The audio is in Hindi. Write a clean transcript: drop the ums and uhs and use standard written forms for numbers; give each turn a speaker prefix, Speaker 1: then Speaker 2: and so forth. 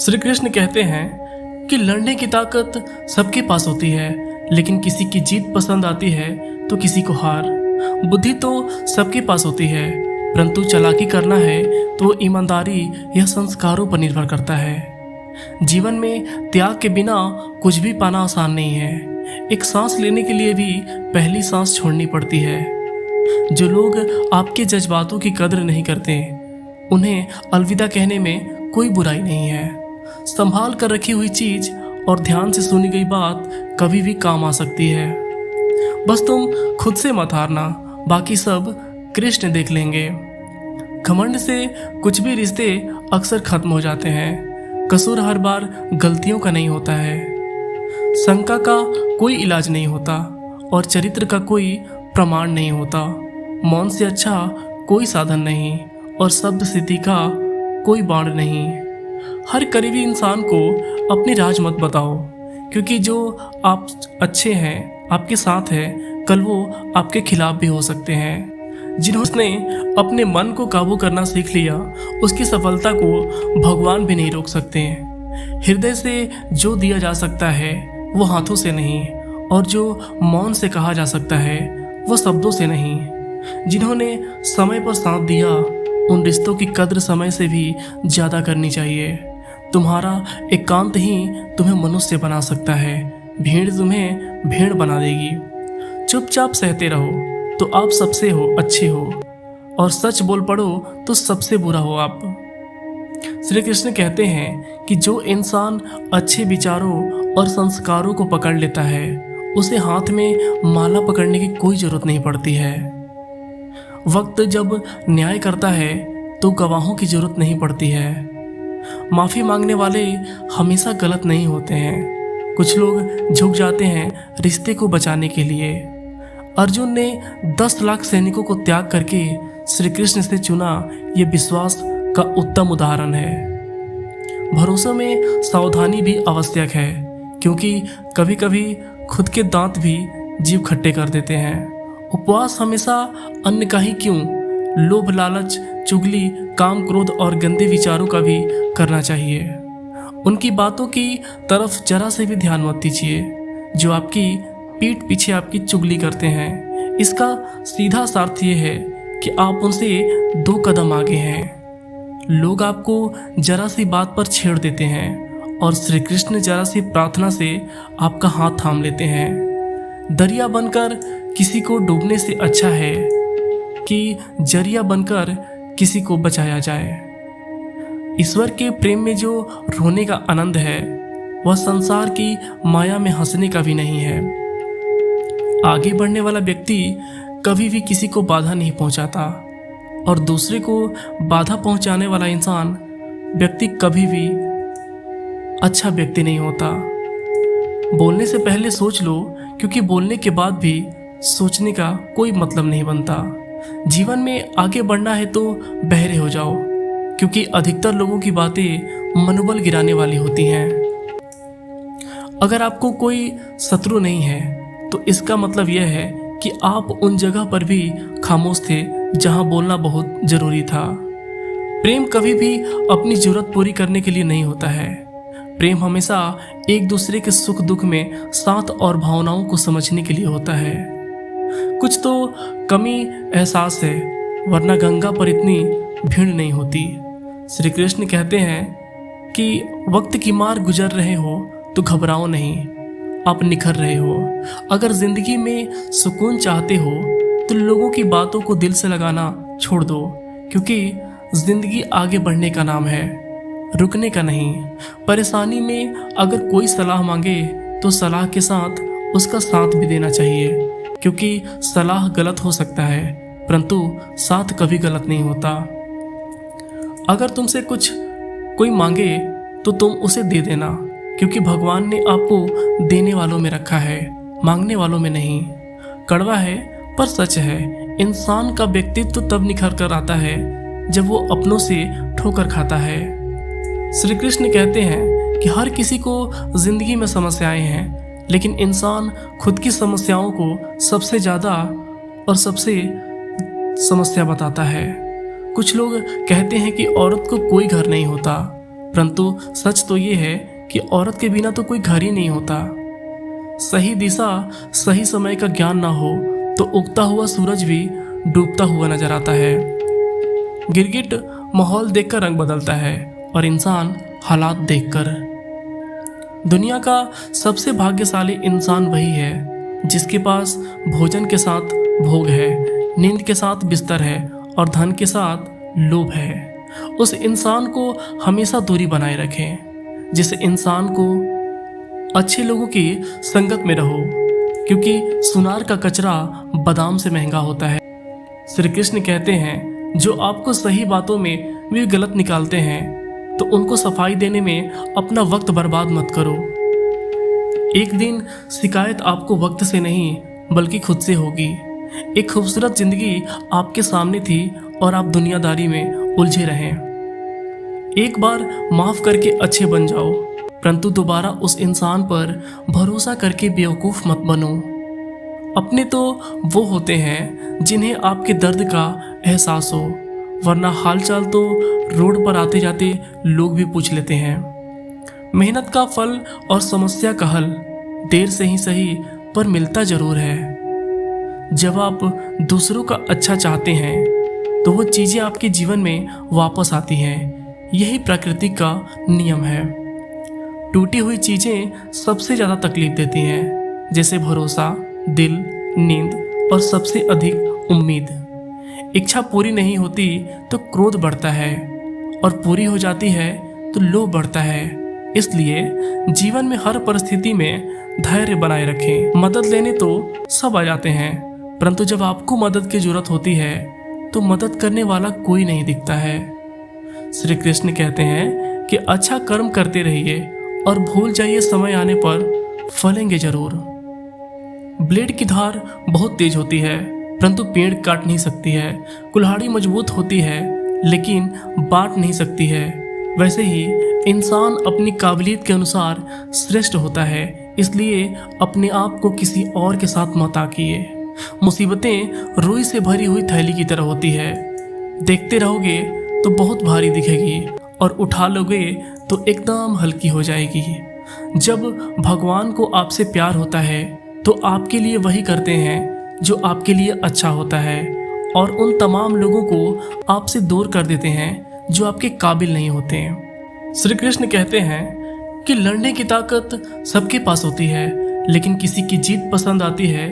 Speaker 1: श्री कृष्ण कहते हैं कि लड़ने की ताकत सबके पास होती है, लेकिन किसी की जीत पसंद आती है तो किसी को हार। बुद्धि तो सबके पास होती है, परंतु चालाकी करना है तो ईमानदारी या संस्कारों पर निर्भर करता है। जीवन में त्याग के बिना कुछ भी पाना आसान नहीं है। एक सांस लेने के लिए भी पहली सांस छोड़नी पड़ती है। जो लोग आपके जज्बातों की कद्र नहीं करते, उन्हें अलविदा कहने में कोई बुराई नहीं है। संभाल कर रखी हुई चीज और ध्यान से सुनी गई बात कभी भी काम आ सकती है। बस तुम खुद से मत हारना, बाकी सब कृष्ण देख लेंगे। घमंड से कुछ भी रिश्ते अक्सर खत्म हो जाते हैं। कसूर हर बार गलतियों का नहीं होता है। शंका का कोई इलाज नहीं होता और चरित्र का कोई प्रमाण नहीं होता। मौन से अच्छा कोई साधन नहीं और शब्द सिद्धि का कोई बाण नहीं। हर करीबी इंसान को अपनी राज मत बताओ, क्योंकि जो आप अच्छे हैं, आपके साथ है, कल वो आपके खिलाफ भी हो सकते हैं। जिन्होंने अपने मन को काबू करना सीख लिया, उसकी सफलता को भगवान भी नहीं रोक सकते। हृदय से जो दिया जा सकता है वो हाथों से नहीं, और जो मौन से कहा जा सकता है वो शब्दों से नहीं। जिन्होंने समय पर साथ दिया, उन रिश्तों की कद्र समय से भी ज्यादा करनी चाहिए। तुम्हारा एकांत ही तुम्हें मनुष्य बना सकता है, भीड़ तुम्हें भेड़ बना देगी। चुपचाप सहते रहो तो आप सबसे हो अच्छे हो, और सच बोल पड़ो तो सबसे बुरा हो आप। श्री कृष्ण कहते हैं कि जो इंसान अच्छे विचारों और संस्कारों को पकड़ लेता है, उसे हाथ में माला पकड़ने की कोई जरूरत नहीं पड़ती है। वक्त जब न्याय करता है तो गवाहों की जरूरत नहीं पड़ती है। माफी मांगने वाले हमेशा गलत नहीं होते हैं। कुछ लोग झुक जाते हैं रिश्ते को बचाने के लिए। अर्जुन ने 10 लाख सैनिकों को त्याग करके श्री कृष्ण से चुना, ये विश्वास का उत्तम उदाहरण है। भरोसे में सावधानी भी आवश्यक है, क्योंकि कभी कभी खुद के दांत भी जीभ खट्टे कर देते हैं। उपवास हमेशा अन्न का ही क्यों, लोभ लालच चुगली काम क्रोध और गंदे विचारों का भी करना चाहिए। उनकी बातों की तरफ जरा से भी ध्यान मत दीजिए जो आपकी पीठ पीछे आपकी चुगली करते हैं। इसका सीधा अर्थ ये है कि आप उनसे 2 कदम आगे हैं। लोग आपको जरा सी बात पर छेड़ देते हैं और श्री कृष्ण जरा सी प्रार्थना से आपका हाथ थाम लेते हैं। दरिया बनकर किसी को डूबने से अच्छा है कि जरिया बनकर किसी को बचाया जाए। ईश्वर के प्रेम में जो रोने का आनंद है, वह संसार की माया में हंसने का भी नहीं है। आगे बढ़ने वाला व्यक्ति कभी भी किसी को बाधा नहीं पहुंचाता, और दूसरे को बाधा पहुंचाने वाला इंसान व्यक्ति कभी भी अच्छा व्यक्ति नहीं होता। बोलने से पहले सोच लो, क्योंकि बोलने के बाद भी सोचने का कोई मतलब नहीं बनता। जीवन में आगे बढ़ना है तो बहरे हो जाओ, क्योंकि अधिकतर लोगों की बातें मनोबल गिराने वाली होती हैं। अगर आपको कोई शत्रु नहीं है तो इसका मतलब यह है कि आप उन जगह पर भी खामोश थे जहां बोलना बहुत जरूरी था। प्रेम कभी भी अपनी जरूरत पूरी करने के लिए नहीं होता है। प्रेम हमेशा एक दूसरे के सुख दुख में साथ और भावनाओं को समझने के लिए होता है। कुछ तो कमी एहसास है, वरना गंगा पर इतनी भीड़ नहीं होती। श्री कृष्ण कहते हैं कि वक्त की मार गुजर रहे हो तो घबराओ नहीं, आप निखर रहे हो। अगर जिंदगी में सुकून चाहते हो तो लोगों की बातों को दिल से लगाना छोड़ दो, क्योंकि जिंदगी आगे बढ़ने का नाम है, रुकने का नहीं। परेशानी में अगर कोई सलाह मांगे तो सलाह के साथ उसका साथ भी देना चाहिए, क्योंकि सलाह गलत हो सकता है, परंतु साथ कभी गलत नहीं होता। अगर तुमसे कुछ कोई मांगे तो तुम उसे दे देना, क्योंकि भगवान ने आपको देने वालों में रखा है, मांगने वालों में नहीं। कड़वा है पर सच है, इंसान का व्यक्तित्व तब निखर कर आता है जब वो अपनों से ठोकर खाता है। श्री कृष्ण कहते हैं कि हर किसी को जिंदगी में समस्याएं हैं, लेकिन इंसान खुद की समस्याओं को सबसे ज्यादा और सबसे समस्या बताता है। कुछ लोग कहते हैं कि औरत को कोई घर नहीं होता, परंतु सच तो ये है कि औरत के बिना तो कोई घर ही नहीं होता। सही दिशा, सही समय का ज्ञान ना हो तो उगता हुआ सूरज भी डूबता हुआ नजर आता है। गिरगिट माहौल देखकर रंग बदलता है और इंसान हालात देखकर। दुनिया का सबसे भाग्यशाली इंसान वही है जिसके पास भोजन के साथ भोग है, नींद के साथ बिस्तर है और धन के साथ लोभ है। उस इंसान को हमेशा दूरी बनाए रखें। जिस इंसान को अच्छे लोगों की संगत में रहो, क्योंकि सुनार का कचरा बादाम से महंगा होता है। श्री कृष्ण कहते हैं जो आपको सही बातों में भी गलत निकालते हैं तो उनको सफाई देने में अपना वक्त बर्बाद मत करो। एक दिन शिकायत आपको वक्त से नहीं बल्कि खुद से होगी। एक खूबसूरत जिंदगी आपके सामने थी और आप दुनियादारी में उलझे रहें। एक बार माफ करके अच्छे बन जाओ, परंतु दोबारा उस इंसान पर भरोसा करके बेवकूफ मत बनो। अपने तो वो होते हैं जिन्हें आपके दर्द का एहसास हो, वरना हालचाल तो रोड पर आते जाते लोग भी पूछ लेते हैं। मेहनत का फल और समस्या का हल देर से ही सही पर मिलता जरूर है। जब आप दूसरों का अच्छा चाहते हैं तो वो चीजें आपके जीवन में वापस आती हैं। यही प्रकृति का नियम है। टूटी हुई चीजें सबसे ज्यादा तकलीफ देती हैं, जैसे भरोसा, दिल, नींद और सबसे अधिक उम्मीद। इच्छा पूरी नहीं होती तो क्रोध बढ़ता है और पूरी हो जाती है तो लोभ बढ़ता है। इसलिए जीवन में हर परिस्थिति में धैर्य बनाए रखें। मदद लेने तो सब आ जाते हैं, परंतु जब आपको मदद की जरूरत होती है तो मदद करने वाला कोई नहीं दिखता है। श्री कृष्ण कहते हैं कि अच्छा कर्म करते रहिए और भूल जाइए समय आने पर फलेंगे जरूर। ब्लेड की धार बहुत तेज होती है, परंतु पेड़ काट नहीं सकती है। कुल्हाड़ी मजबूत होती है लेकिन बांट नहीं सकती है। वैसे ही इंसान अपनी काबिलियत के अनुसार श्रेष्ठ होता है, इसलिए अपने आप को किसी और के साथ मत आंकिए। मुसीबतें रुई से भरी हुई थैली की तरह होती है। देखते रहोगे तो बहुत भारी दिखेगी और उठा लोगे तो एकदम हल्की हो जाएगी। जब भगवान को आपसे प्यार होता है तो आपके लिए वही करते हैं जो आपके लिए अच्छा होता है और उन तमाम लोगों को आपसे दूर कर देते हैं जो आपके काबिल नहीं होते हैं। श्री कृष्ण कहते हैं कि लड़ने की ताकत सबके पास होती है, लेकिन किसी की जीत पसंद आती है